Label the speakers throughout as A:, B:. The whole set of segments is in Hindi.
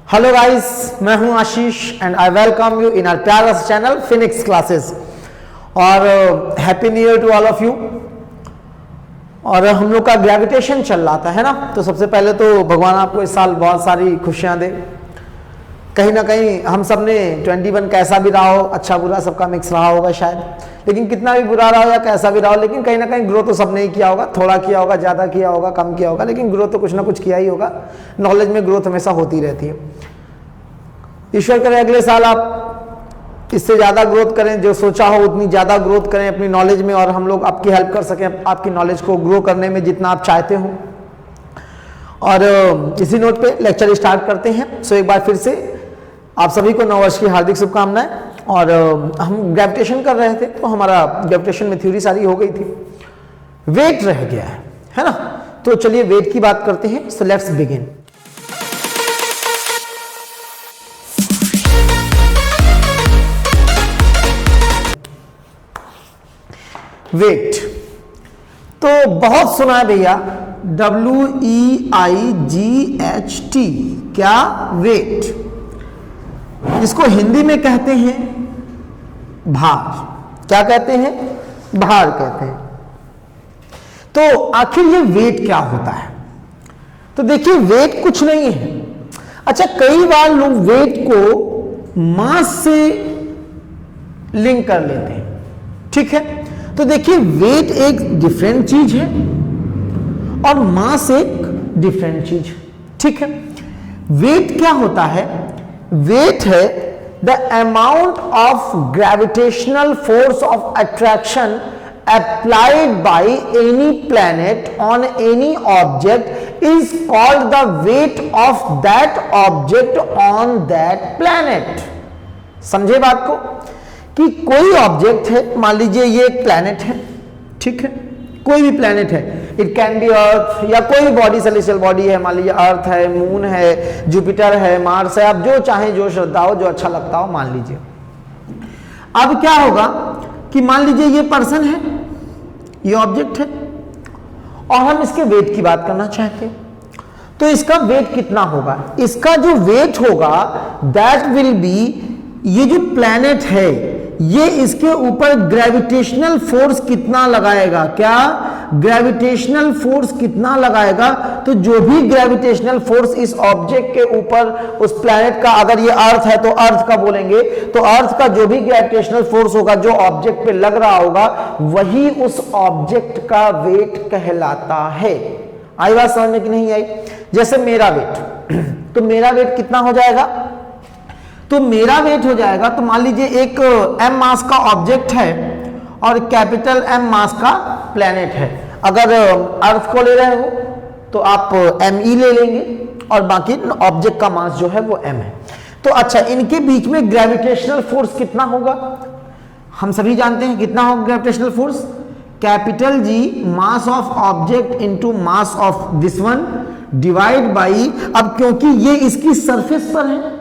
A: हेलो गाइस, मैं हूं Ashish and I welcome you in our प्यारा चैनल फिनिक्स क्लासेस। और happy new year to all of you. और हम लोग का ग्रेविटेशन चल रहा था, है ना। तो सबसे पहले तो भगवान आपको इस साल बहुत सारी खुशियां दे। कहीं ना कहीं हम सब ने 21 कैसा भी रहा हो, अच्छा बुरा सबका मिक्स रहा होगा शायद, लेकिन कितना भी बुरा रहा हो या कैसा भी रहा हो, लेकिन कहीं ना कहीं ग्रो तो सबने ही किया होगा। थोड़ा किया होगा, ज़्यादा किया होगा, कम किया होगा, लेकिन ग्रो तो कुछ ना कुछ किया ही होगा। नॉलेज में ग्रोथ हमेशा होती रहती है। ईश्वर करे अगले साल आप इससे ज़्यादा ग्रोथ करें, जो सोचा हो उतनी ज़्यादा ग्रोथ करें अपनी नॉलेज में, और हम लोग आपकी हेल्प कर सकें आपकी नॉलेज को ग्रो करने में जितना आप चाहते हो। और इसी नोट पे लेक्चर स्टार्ट करते हैं। सो एक बार फिर से आप सभी को नववर्ष की हार्दिक शुभकामनाएं। और हम ग्रेविटेशन कर रहे थे, तो हमारा ग्रेविटेशन में थ्योरी सारी हो गई थी, वेट रह गया है ना। तो चलिए वेट की बात करते हैं। So let's begin. वेट तो बहुत सुना है भैया, WEIGHT, क्या? वेट। इसको हिंदी में कहते हैं भार। क्या कहते हैं? भार कहते हैं। तो आखिर ये वेट क्या होता है? तो देखिए, वेट कुछ नहीं है। अच्छा, कई बार लोग वेट को मास से लिंक कर लेते हैं, ठीक है। तो देखिए, वेट एक डिफरेंट चीज है और मास एक डिफरेंट चीज, ठीक है। वेट क्या होता है? वेट है the amount of gravitational force of attraction applied by any planet on any object is called the weight of that object on that planet। समझे बात को? कि कोई ऑब्जेक्ट है, मान लीजिए ये एक प्लैनेट है, ठीक है, कोई भी प्लैनेट है, इट कैन बी अर्थ या कोई बॉडी, सेलेस्टियल बॉडी है, मान लीजिए अर्थ है, मून है, जुपिटर है, मार्स है, आप जो चाहें, जो श्रद्धा हो, जो अच्छा लगता हो मान लीजिए। अब क्या होगा कि मान लीजिए ये पर्सन है, ये ऑब्जेक्ट है, और हम इसके वेट की बात करना चाहते हैं। तो इसका वेट कितना होगा? इसका जो वेट होगा दैट विल बी, ये जो प्लैनेट है ये इसके ऊपर ग्रेविटेशनल फोर्स कितना लगाएगा। क्या? ग्रेविटेशनल फोर्स कितना लगाएगा? तो जो भी ग्रेविटेशनल फोर्स इस ऑब्जेक्ट के ऊपर, उस प्लैनेट का, अगर ये अर्थ है तो अर्थ का बोलेंगे, तो अर्थ का जो भी ग्रेविटेशनल फोर्स होगा जो ऑब्जेक्ट पे लग रहा होगा, वही उस ऑब्जेक्ट का वेट कहलाता है। आई बात समझ में कि नहीं आई? जैसे मेरा वेट, तो मेरा वेट कितना हो जाएगा? तो मेरा वेट हो जाएगा, तो मान लीजिए एक m मास का ऑब्जेक्ट है और कैपिटल M मास का प्लैनेट है। अगर अर्थ को ले रहे हो तो आप ME ले लेंगे, और बाकी ऑब्जेक्ट का मास जो है वो M है। तो अच्छा, इनके बीच में ग्रेविटेशनल फोर्स कितना होगा? हम सभी जानते हैं कितना होगा gravitational force. Capital G mass of object into mass of this one divide by, अब क्योंकि ये इसकी सरफेस पर है,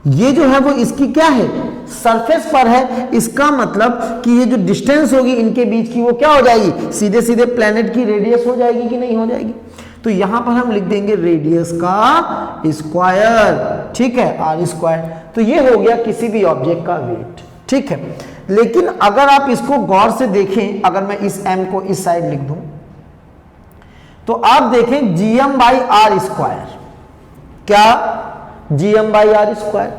A: ये जो है वो इसकी क्या है? सरफेस पर है। इसका मतलब कि ये जो डिस्टेंस होगी इनके बीच की, वो क्या हो जाएगी? सीधे सीधे प्लैनेट की रेडियस हो जाएगी कि नहीं हो जाएगी? तो यहां पर हम लिख देंगे रेडियस का स्क्वायर, ठीक है, आर स्क्वायर। तो ये हो गया किसी भी ऑब्जेक्ट का वेट, ठीक है। लेकिन अगर आप इसको गौर से देखें, अगर मैं इस m को इस साइड लिख दूं, तो आप देखें gm बाई आर स्क्वायर। क्या? gm by R square.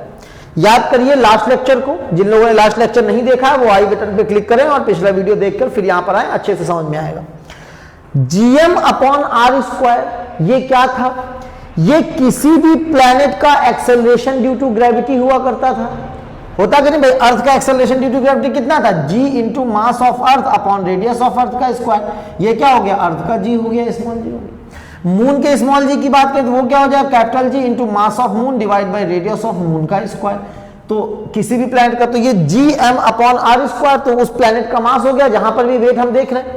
A: याद करिए लास्ट लेक्चर को। जिन लोगों ने लास्ट लेक्चर नहीं देखा है वो आई बटन पे क्लिक करें और पिछला वीडियो देखकर फिर यहां पर आए, अच्छे से समझ में आएगा। gm अपॉन आर स्क्वायर ये क्या था? ये किसी भी प्लैनेट का एक्सेलरेशन ड्यू टू ग्रेविटी हुआ करता था। होता कि नहीं भाई? अर्थ का एक्सेलरेशन ड्यू टू ग्रेविटी कितना था? g into mass of earth upon radius of earth का स्क्वायर। ये क्या हो गया? अर्थ का g हो गया, स्मॉल g हो गया। मून के स्मॉल जी की बात करें तो वो क्या हो जाएगा? Capital G into mass of moon divide by radius of moon का स्क्वायर। तो किसी भी प्लैनेट का, तो ये gm अपॉन आर स्क्वायर, तो उस प्लैनेट का मास हो गया जहां पर भी वेट हम देख रहे हैं,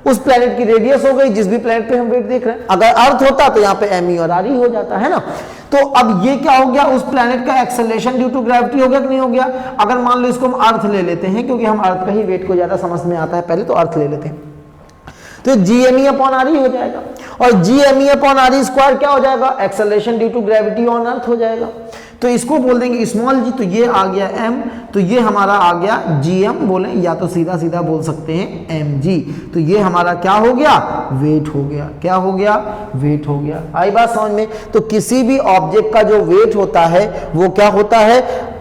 A: उस प्लैनेट की रेडियस हो गई जिस भी प्लैनेट पे हम वेट देख रहे हैं। अगर अर्थ होता तो यहाँ पे me और re हो जाता है ना। तो अब ये क्या हो गया? उस प्लैनेट का एक्सेलरेशन ड्यू टू ग्रेविटी हो गया कि नहीं हो गया? अगर मान लो इसको हम अर्थ ले लेते हैं, क्योंकि हम अर्थ का ही वेट को ज्यादा समझ में आता है, पहले तो अर्थ ले लेते हैं। तो GME अपॉन RE हो जाएगा, और GME अपॉन RE स्क्वायर क्या हो जाएगा, acceleration due to gravity on earth हो जाएगा। तो इसको बोल देंगे स्मॉल g, तो ये आ गया m, तो ये हमारा आ गया gm बोले, या तो सीधा सीधा बोल सकते हैं mg। तो ये हमारा क्या हो गया, वेट हो गया। क्या हो गया, वेट हो गया। आई बात समझ में। तो किसी भी ऑब्जेक्ट का जो वेट होता है वो क्या होता है,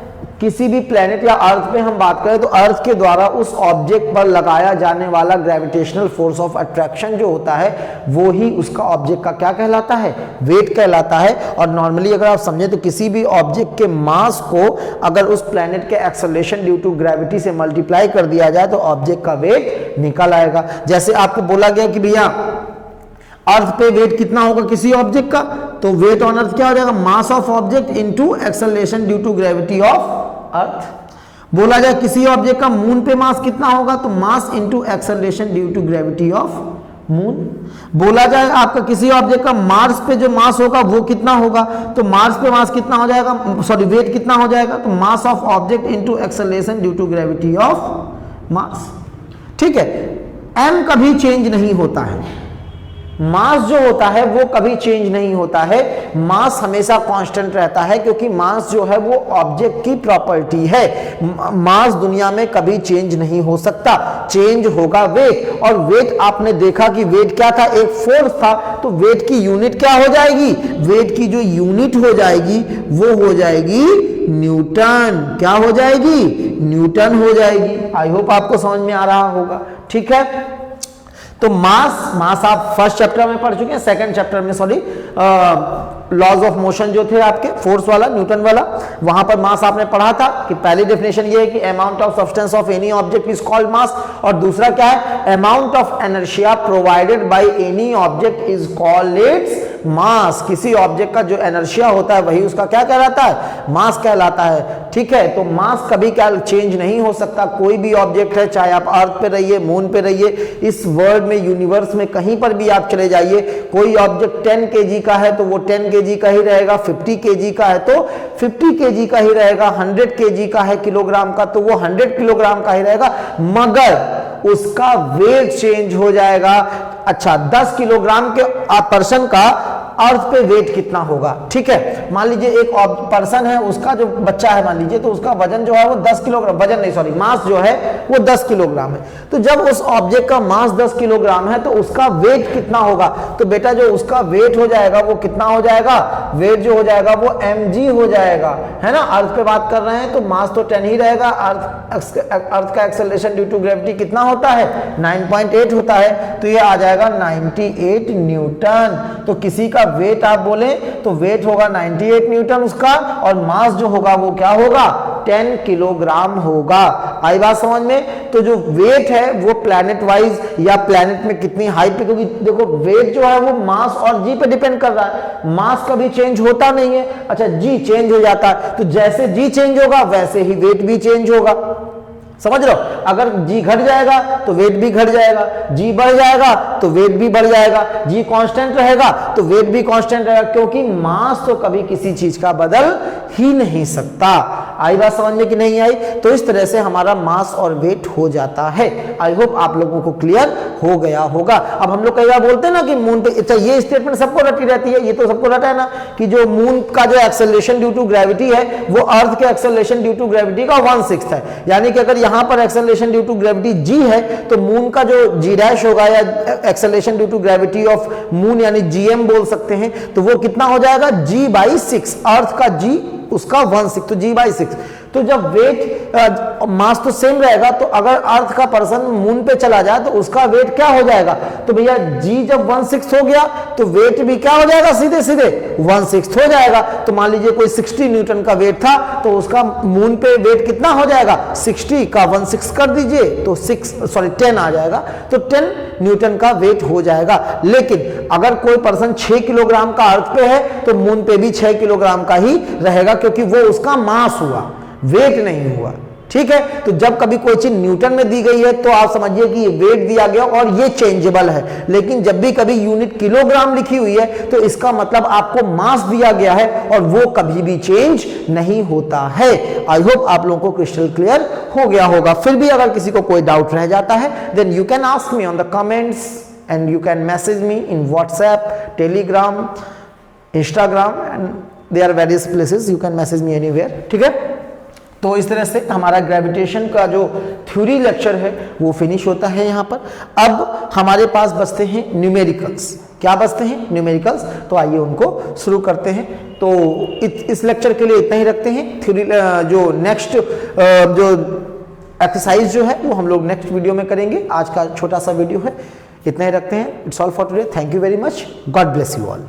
A: किसी भी प्लेनेट या अर्थ पे हम बात करें तो अर्थ के द्वारा उस ऑब्जेक्ट पर लगाया जाने वाला ग्रेविटेशनल फोर्स ऑफ अट्रैक्शन जो होता है वो ही उसका ऑब्जेक्ट का क्या कहलाता है, वेट कहलाता है। और नॉर्मली अगर आप समझे तो किसी भी ऑब्जेक्ट के मास को अगर उस प्लेनेट के एक्सेलरेशन ड्यू टू ग्रेविटी से मल्टीप्लाई कर दिया जाए तो ऑब्जेक्ट का वेट निकल आएगा। जैसे आपको बोला गया कि भैया अर्थ पे वेट कितना होगा किसी ऑब्जेक्ट का, तो वेट ऑन अर्थ क्या हो जाएगा, mass of object into acceleration due to gravity of earth. बोला जाए किसी ऑब्जेक्ट का मून पे मास कितना होगा, तो mass into acceleration due to gravity of moon. बोला जाए आपका किसी ऑब्जेक्ट का मार्स पे जो मास होगा वो कितना होगा, तो मार्स पे मास कितना हो जाएगा, सॉरी वेट कितना हो जाएगा, तो mass of object into acceleration due to gravity of mass. ठीक है, m कभी चेंज नहीं होता है, मास जो होता है वो कभी चेंज नहीं होता है, मास हमेशा कांस्टेंट रहता है, क्योंकि मास जो है वो ऑब्जेक्ट की प्रॉपर्टी है। मास दुनिया में कभी चेंज नहीं हो सकता, चेंज होगा वेट। और वेट आपने देखा कि वेट क्या था, एक फोर्स था, तो वेट की यूनिट क्या हो जाएगी, वेट की जो यूनिट हो जाएगी वो हो जाएगी न्यूटन। क्या हो जाएगी, न्यूटन हो जाएगी। आई होप आपको समझ में आ रहा होगा। ठीक है, तो मास आप फर्स्ट चैप्टर में पढ़ चुके हैं, सेकंड चैप्टर में सॉरी लॉज ऑफ मोशन जो थे आपके फोर्स वाला, न्यूटन वाला, वहां पर मास आपने पढ़ा था कि पहली डेफिनेशन ये है कि amount of substance of any object is called मास, और दूसरा क्या है, amount of inertia provided by any object is called its mass. किसी ऑब्जेक्ट का जो इनर्शिया होता है वही उसका क्या कहलाता है, मास कहलाता है। ठीक है, तो मास कभी क्या चेंज नहीं हो सकता, कोई भी ऑब्जेक्ट है, चाहे आप अर्थ पे रहिए, मून पे रहिए, इस वर्ल्ड में, यूनिवर्स में कहीं पर भी आप चले जाइए, कोई ऑब्जेक्ट 10 kg का है तो वो 10 kg का ही रहेगा, 50 kg का है तो 50 kg का ही रहेगा, 100 kg का है किलोग्राम का तो वो 100 किलोग्राम का ही रहेगा, मगर उसका वेट चेंज हो जाएगा। अच्छा, 10 किलोग्राम के पर्सन का अर्थ पे वेट कितना होगा। ठीक है, मान लीजिए एक पर्सन है, उसका जो बच्चा है मान लीजिए, तो उसका वजन जो है वो 10 किलोग्राम, वजन नहीं सॉरी मास जो है वो 10 किलोग्राम है। तो जब उस ऑब्जेक्ट का मास 10 किलोग्राम है तो उसका वेट कितना होगा, तो बेटा जो उसका वेट हो जाएगा वो कितना हो जाएगा, वेट जो हो जाएगा वो mg हो जाएगा, है ना। अर्थ पे बात कर रहे हैं तो मास तो 10 ही रहेगा, अर्थ का एक्सेलरेशन ड्यू टू ग्रेविटी कितना होता है, 9.8 होता है, तो ये आ जाएगा 98 न्यूटन। तो किसी का वेट आप बोले तो वेट होगा 98 न्यूटन उसका, और मास जो होगा वो क्या होगा, 10 किलोग्राम होगा। आई बात समझ में। तो जो वेट है वो प्लैनेट वाइज या प्लैनेट में कितनी हाइट पे, क्योंकि देखो वेट जो है वो मास और जी पे डिपेंड कर रहा है, मास कभी चेंज होता नहीं है। अच्छा, जी चेंज हो जाता है, तो जैसे जी चेंज होगा वैसे ही वेट भी चेंज होगा, समझ रहे हो। अगर जी घट जाएगा तो वेट भी घट जाएगा, जी बढ़ जाएगा तो वेट भी बढ़ जाएगा, जी कांस्टेंट रहेगा तो वेट भी कांस्टेंट रहेगा, क्योंकि मास तो कभी किसी चीज का बदल ही नहीं सकता। आई बात समझ में कि नहीं आई। तो इस तरह से हमारा मास और वेट हो जाता है। आई होप आप लोगों को क्लियर हो गया होगा। अब हम लोग कई बार बोलते हैं ना कि मून पे, अच्छा ये स्टेटमेंट सबको रटी रहती है, ये तो सबको रटा है ना कि जो मून का जो एक्सेलरेशन ड्यू टू ग्रेविटी है वो अर्थ के एक्सेलरेशन ड्यू टू ग्रेविटी का 1/6 है। यानी कि अगर यहां पर acceleration due to gravity G है तो मून का जो जी डैश होगा या acceleration due to gravity of moon यानी जीएम बोल सकते हैं, तो वो कितना हो जाएगा, g/6। अर्थ का जी उसका 1/6, तो g/6। तो जब वेट मास तो सेम रहेगा, तो अगर अर्थ का पर्सन मून पे चला जाए तो उसका वेट क्या हो जाएगा, तो भैया जी जब 1/6 हो गया तो वेट भी क्या हो जाएगा, सीधे सीधे 1/6 हो जाएगा। तो मान लीजिए कोई 60 न्यूटन का वेट था तो उसका मून पे वेट कितना हो जाएगा, 60 का 1/6 कर दीजिए तो 10 आ जाएगा, तो 10 न्यूटन का वेट हो जाएगा। लेकिन अगर कोई पर्सन 6 किलोग्राम का अर्थ पे है तो मून पे भी 6 किलोग्राम का ही रहेगा, क्योंकि वो उसका मास हुआ, वेट नहीं हुआ। ठीक है, तो जब कभी कोई चीज न्यूटन में दी गई है तो आप समझिए कि ये वेट दिया गया और ये चेंजेबल है। लेकिन जब भी कभी यूनिट किलोग्राम लिखी हुई है तो इसका मतलब आपको मास दिया गया है और वो कभी भी चेंज नहीं होता है। आई होप आप लोगों को क्रिस्टल क्लियर हो गया होगा। फिर भी अगर किसी को कोई डाउट रह जाता है then you can ask me on the comments. and you can message me in WhatsApp, Telegram, Instagram and there are various places you can message me anywhere. ठीक है, तो इस तरह से हमारा ग्रेविटेशन का जो थ्योरी लेक्चर है वो फिनिश होता है यहाँ पर। अब हमारे पास बचते हैं न्यूमेरिकल्स। क्या बचते हैं? न्यूमेरिकल्स। तो आइए उनको शुरू करते हैं। तो इस लेक्चर के लिए इतना ही रखते हैं। थ्योरी जो नेक्स्ट जो एक्सरसाइज जो है वो हम लोग नेक्स्ट वीडियो में करेंगे। आज का छोटा सा वीडियो है, इतना ही रखते हैं। It's all for today. Thank you very much. God bless you all.